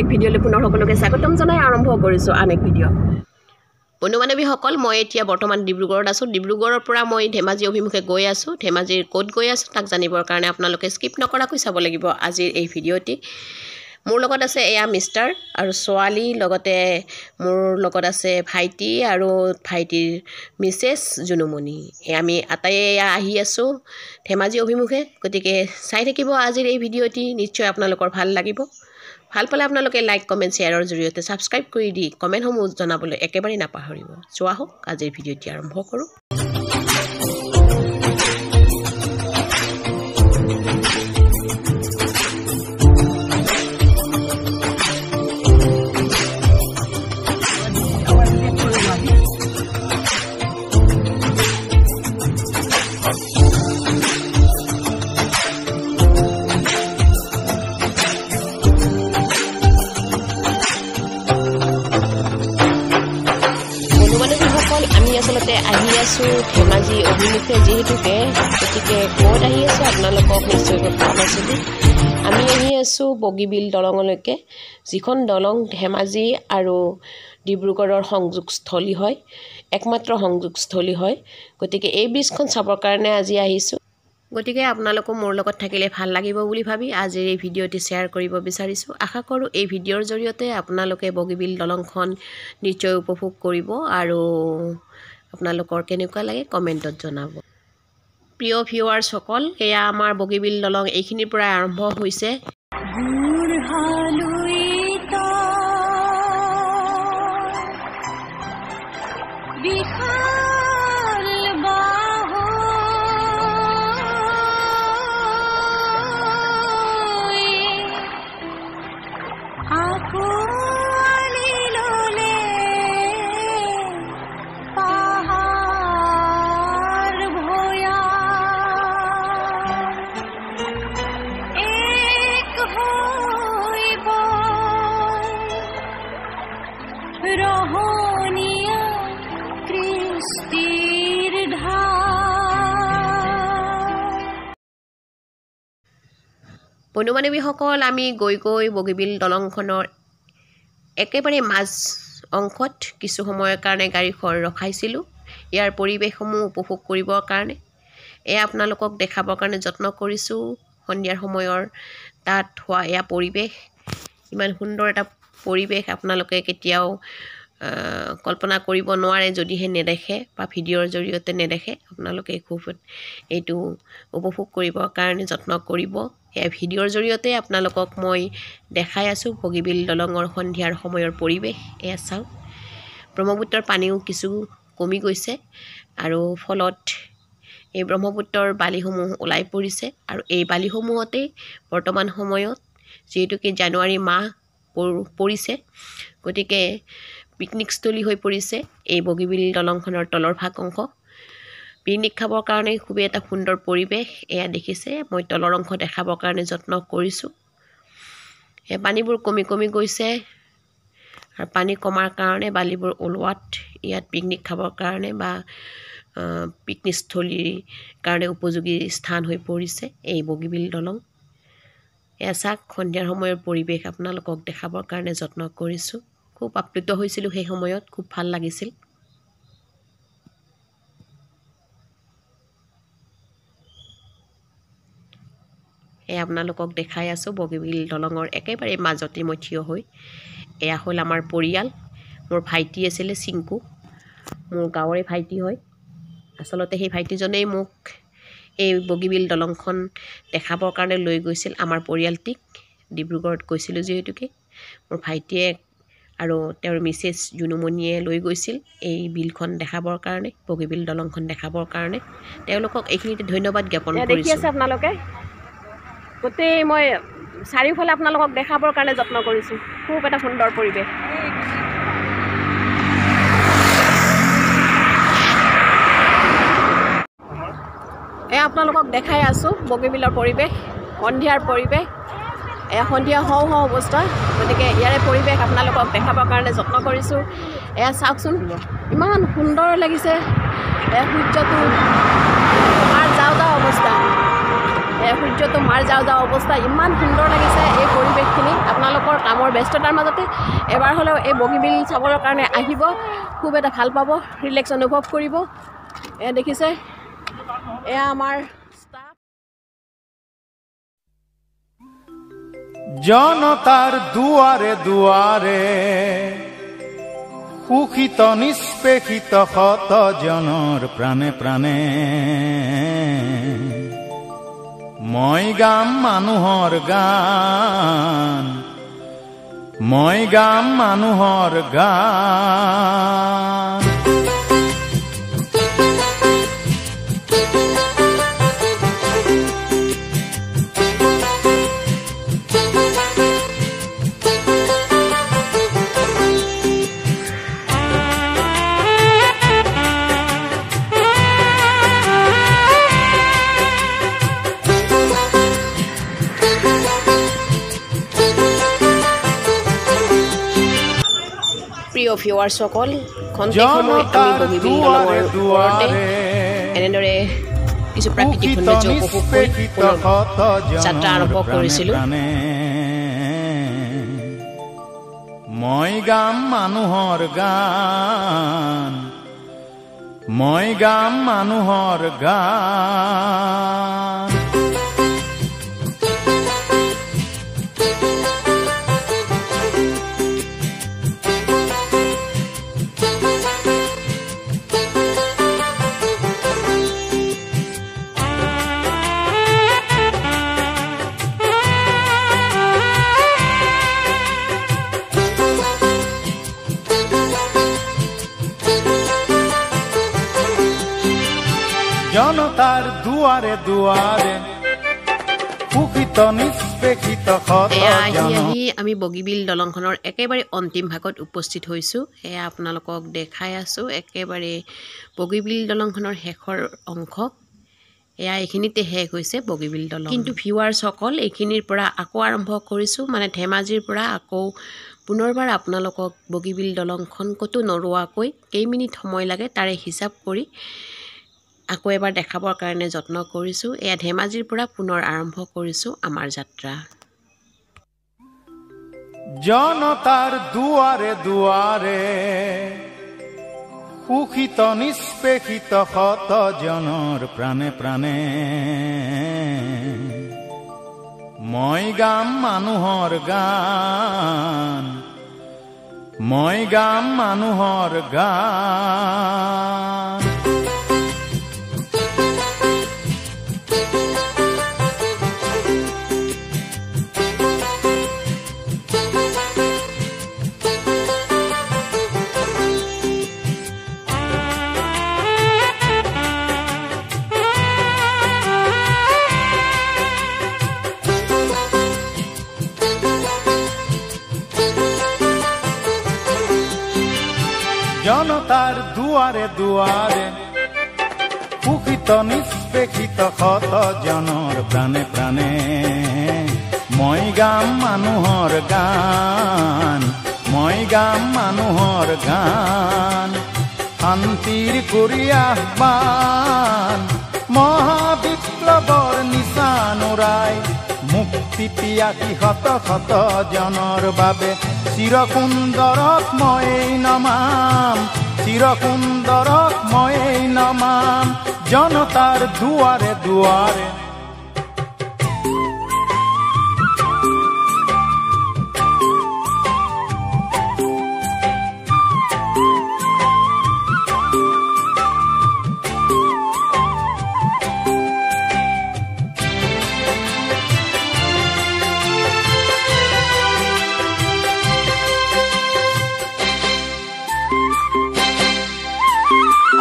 এক ভিডিঅ'লৈ পুনৰ সকলোকে স্বাগতম জনাই আৰম্ভ কৰিছোঁ আন এক ভিডিঅ'। বন্ধু-বান্ধৱীসকল, মই এতিয়া বৰ্তমান ডিব্ৰুগড়ত আছোঁ। ডিব্ৰুগড়ৰ পৰা মই ধেমাজি অভিমুখে গৈ আছোঁ। ধেমাজিৰ ক'ত গৈ আছোঁ তাক জানিবৰ কাৰণে আপোনালোকে স্কিপ নকৰাকৈ চাব লাগিব আজিৰ এই ভিডিঅ'টি। মোৰ লগত আছে এয়া মিষ্টাৰ আৰু ছোৱালী, লগতে মোৰ লগত আছে ভাইটি আৰু ভাইটিৰ মিছেছ জুনুমণি। আমি আটাইয়ে আহি আছোঁ ধেমাজি অভিমুখে। গতিকে চাই থাকিব আজিৰ এই ভিডিঅ'টি, নিশ্চয় আপোনালোকৰ ভাল লাগিব। ভাল পালে আপোনালোকে লাইক, কমেণ্ট, শ্বেয়াৰৰ জৰিয়তে ছাবস্ক্ৰাইব কৰি দি কমেণ্টসমূহ জনাবলৈ একেবাৰে নাপাহৰিব। চোৱা হওক আজিৰ ভিডিঅ'টি আৰম্ভ কৰোঁ। আমি আচলতে আহি আছোঁ ধেমাজি অভিমুখে যিহেতুকে, গতিকে ক'ত আহি আছোঁ আপোনালোকক নিশ্চয় কোৱা নাছিলোঁ। আমি আহি আছোঁ বগীবিল দলঙলৈকে, যিখন দলং ধেমাজি আৰু ডিব্ৰুগড়ৰ সংযোগস্থলী হয়, একমাত্ৰ সংযোগস্থলী হয়। গতিকে এই ব্ৰিজখন চাবৰ কাৰণে আজি আহিছোঁ। গতিকে আপোনালোকো মোৰ লগত থাকিলে ভাল লাগিব বুলি ভাবি আজিৰ এই ভিডিঅ'টি শ্বেয়াৰ কৰিব বিচাৰিছোঁ। আশা কৰোঁ এই ভিডিঅ'ৰ জৰিয়তে আপোনালোকে বগীবিল দলংখন নিশ্চয় উপভোগ কৰিব আৰু আপোনালোকৰ কেনেকুৱা লাগে কমেণ্টত জনাব। প্ৰিয় ভিউৱাৰ্ছসকল, এয়া আমাৰ বগীবিল দলং এইখিনিৰ পৰাই আৰম্ভ হৈছে। বন্ধু-বান্ধৱীসকল, আমি গৈ গৈ বগীবিল দলংখনৰ একেবাৰে মাজ অংশত কিছু সময়ৰ কাৰণে গাড়ীখন ৰখাইছিলোঁ, ইয়াৰ পৰিৱেশসমূহ উপভোগ কৰিবৰ কাৰণে। এয়া আপোনালোকক দেখাবৰ কাৰণে যত্ন কৰিছোঁ সন্ধিয়াৰ সময়ৰ তাত হোৱা এয়া পৰিৱেশ। ইমান সুন্দৰ এটা পৰিৱেশ আপোনালোকে কেতিয়াও কল্পনা কৰিব নোৱাৰে যদিহে নেদেখে বা ভিডিঅ'ৰ জৰিয়তে নেদেখে। আপোনালোকে খুব এইটো উপভোগ কৰিবৰ কাৰণে যত্ন কৰিব। এই ভিডিঅ'ৰ জৰিয়তে আপোনালোকক মই দেখাই আছোঁ বগীবিল দলঙৰ সন্ধিয়াৰ সময়ৰ পৰিৱেশ। এয়া চাওক, ব্ৰহ্মপুত্ৰৰ পানীও কিছু কমি গৈছে আৰু ফলত এই ব্ৰহ্মপুত্ৰৰ বালিসমূহ ওলাই পৰিছে। আৰু এই বালিসমূহতেই বৰ্তমান সময়ত যিহেতুকে জানুৱাৰী মাহ পৰিছে, গতিকে পিকনিকস্থলী হৈ পৰিছে এই বগীবিল দলংখনৰ তলৰ ভাগ অংশ। পিকনিক খাবৰ কাৰণে খুবেই এটা সুন্দৰ পৰিৱেশ। এয়া দেখিছে, মই তলৰ অংশ দেখাবৰ কাৰণে যত্ন কৰিছোঁ। এই পানীবোৰ কমি কমি গৈছে আৰু পানী কমাৰ কাৰণে বালিবোৰ ওলোৱাত ইয়াত পিকনিক খাবৰ কাৰণে বা পিকনিকস্থলীৰ কাৰণে উপযোগী স্থান হৈ পৰিছে এই বগীবিল দলং। এয়া চাওক, সন্ধিয়াৰ সময়ৰ পৰিৱেশ আপোনালোকক দেখাবৰ কাৰণে যত্ন কৰিছোঁ। খুব আপ্লুত হৈছিলোঁ সেই সময়ত, খুব ভাল লাগিছিল। এয়া আপোনালোকক দেখাই আছোঁ বগীবিল দলঙৰ একেবাৰে মাজতে মই থিয় হৈ। এয়া হ'ল আমাৰ পৰিয়াল। মোৰ ভাইটি আছিলে চিংকু, মোৰ গাঁৱৰে ভাইটি হয়। আচলতে সেই ভাইটিজনেই মোক এই বগীবিল দলংখন দেখাবৰ কাৰণে লৈ গৈছিল আমাৰ পৰিয়ালটিক। ডিব্ৰুগড়ত গৈছিলোঁ যিহেতুকে, মোৰ ভাইটিয়ে আৰু তেওঁৰ মিছেছ জুনুমণিয়ে লৈ গৈছিল এই বিলখন দেখাবৰ কাৰণে, বগীবিল দলংখন দেখাবৰ কাৰণে। তেওঁলোকক এইখিনিতে ধন্যবাদ জ্ঞাপন কৰিছোঁ। দেখি আছে আপোনালোকে, গোটেই মই চাৰিওফালে আপোনালোকক দেখাবৰ কাৰণে যত্ন কৰিছোঁ। খুব এটা সুন্দৰ পৰিৱেশ। এয়া আপোনালোকক দেখাই আছোঁ বগীবিলৰ পৰিৱেশ, সন্ধিয়াৰ পৰিৱেশ। এয়া সন্ধিয়া হওঁ হওঁ অৱস্থা, গতিকে ইয়াৰে পৰিৱেশ আপোনালোকক দেখাবৰ কাৰণে যত্ন কৰিছোঁ। এয়া চাওকচোন, ইমান সুন্দৰ লাগিছে। এয়া সূৰ্যটো আমাৰ যাওঁ যাওঁ অৱস্থা। সূৰ্যটো মাৰ যাওঁ যাওঁ অৱস্থা ইমান সুন্দৰ লাগিছে এই পৰিৱেশখিনি আপোনালোকৰ কামৰ ব্যস্ততাৰ মাজতে এবাৰ হ'লেও এই বগীবিল চাবৰ কাৰণে আহিব খুব এটা ভাল পাব ৰিলেক্স অনুভৱ কৰিব এয়া দেখিছে এয়া আমাৰ ষ্টাফ জনতাৰ দুৱাৰে দুৱাৰে সুখিত নিষ্পেষিত শত জনৰ প্ৰাণে প্ৰাণে মই গাম মানুহৰ গান মই গাম মানুহৰ গান প্ৰিয় ভিউৱাৰ্ছসকল খন্তেক সময় আমি বগীবিল দলঙৰ ওপৰতে এনেদৰে কিছু প্ৰাকৃতিক সৌন্দৰ্য উপভোগ কৰি যাত্ৰা আৰম্ভ কৰিছিলোঁ মই গাম মানুহৰ গান মই গাম মানুহৰ গান জনতাৰ দুৱাৰে দুৱাৰে সুখিত নিষ্পেষিত শত জনৰ আমি বগীবিল দলংখনৰ একেবাৰে অন্তিম ভাগত উপস্থিত হৈছোঁ এয়া আপোনালোকক দেখাই আছোঁ একেবাৰে বগীবিল দলংখনৰ শেষৰ অংশ এয়া এইখিনিতে শেষ হৈছে বগীবিল দলং কিন্তু ভিউৱাৰ্ছসকল এইখিনিৰ পৰা আকৌ আৰম্ভ কৰিছোঁ মানে ধেমাজিৰ পৰা আকৌ পুনৰবাৰ আপোনালোকক বগীবিল দলংখন ক'তো নৰোৱাকৈ কেইমিনিট সময় লাগে তাৰে হিচাপ কৰি আকৌ এবাৰ দেখাবৰ কাৰণে যত্ন কৰিছোঁ এয়া ধেমাজিৰ পৰা পুনৰ আৰম্ভ কৰিছোঁ আমাৰ যাত্ৰা জনতাৰ দুৱাৰে দুৱাৰে সুখিত নিষ্পেষিত শত জনৰ প্ৰাণে প্ৰাণে মই গাম মানুহৰ গান মই গাম মানুহৰ গান জনতাৰ দুৱাৰে দুৱাৰে সুখিত নিষ্পেষিত শত জনৰ প্ৰাণে প্ৰাণে মই গাম মানুহৰ গান মই গাম মানুহৰ গান শান্তিৰ কৰি আহ্বান মহাবিপ্লৱৰ নিচান উৰাই মুক্তি পিয়াসী শত শত জনৰ বাবে চিৰসুন্দৰক মই নমাম চিৰসুন্দৰক মই নমাম জনতাৰ দুৱাৰে দুৱাৰে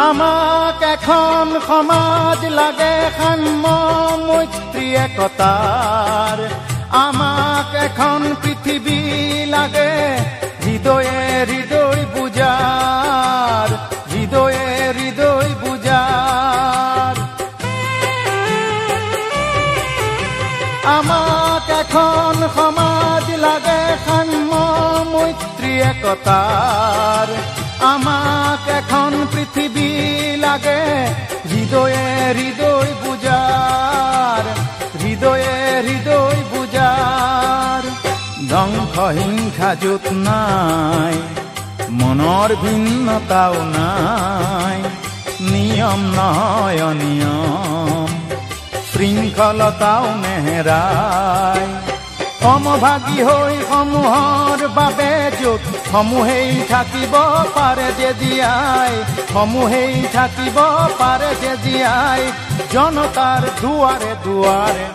আমাক এখন সমাজ লাগে সাম্য মৈত্ৰী একতাৰ আমাক এখন পৃথিৱী লাগে হৃদয়ে হৃদয় বুজাৰ হৃদয়ে হৃদয় বুজাৰ আমাক এখন সমাজ লাগে সাম্য মৈত্ৰী একতাৰ আমাক এখন পৃথিৱী লাগে হৃদয়ে হৃদয় বুজাৰ হৃদয়ে হৃদয় বুজাৰ ধ্বংস হিংসা য'ত নাই মনৰ ভিন্নতাও নাই নিয়ম নহয় অনিয়ম শৃংখলতাও নেহেৰাই সমভাগী হৈ সমূহৰ বাবে য'ত সমূহেই থাকিব পাৰে যে জীয়াই সমূহেই থাকিব পাৰে যে জীয়াই জনতাৰ দুৱাৰে দুৱাৰে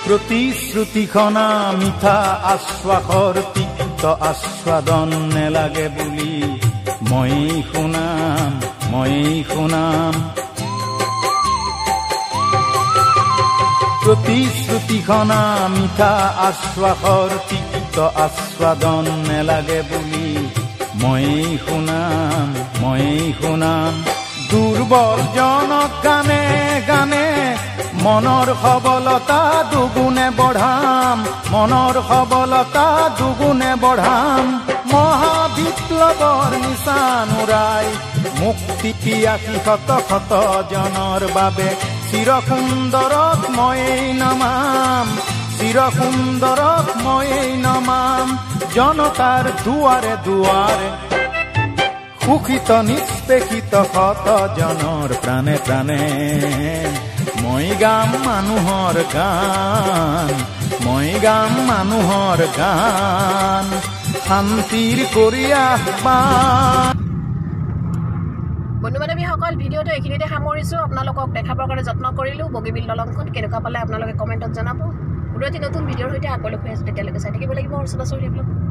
প্ৰতিশ্ৰুতিখনা মিঠা আশ্বাসৰ তিক্ত আস্বাদন নেলাগে বুলি মই শুনাম প্ৰতিশ্ৰুতিখনা মিঠা আশ্বাসৰ তিক্ত আস্বাদন নেলাগে বুলি মই শুনাম দুৰ্বল জনক গানে গানে মনৰ সবলতা দুগুণে বঢ়াম মহাবিপ্লৱৰ নিচান উৰাই মুক্তি পিয়াসী শত শত জনৰ বাবে চিৰসুন্দৰক ময়েই নমাম জনতাৰ দুৱাৰে দুৱাৰে সুখিত নিষ্পেষিত শত জনৰ প্ৰাণে প্ৰাণে মই গাম মানুহৰ গান শান্তিৰ কৰি আহ্বান বন্ধু বান্ধৱীসকল ভিডিঅ'টো এইখিনিতে সামৰিছোঁ আপোনালোকক দেখাবৰ কাৰণে যত্ন কৰিলোঁ বগীবিল দলংখন কেনেকুৱা পালে আপোনালোকে কমেণ্টত জনাব পুনৰটি নতুন ভিডিঅ'ৰ সৈতে আকৌ লগ হৈ আছোঁ তেতিয়ালৈকে চাই থাকিব লাগিব অৰ্চনা চৌধুৰী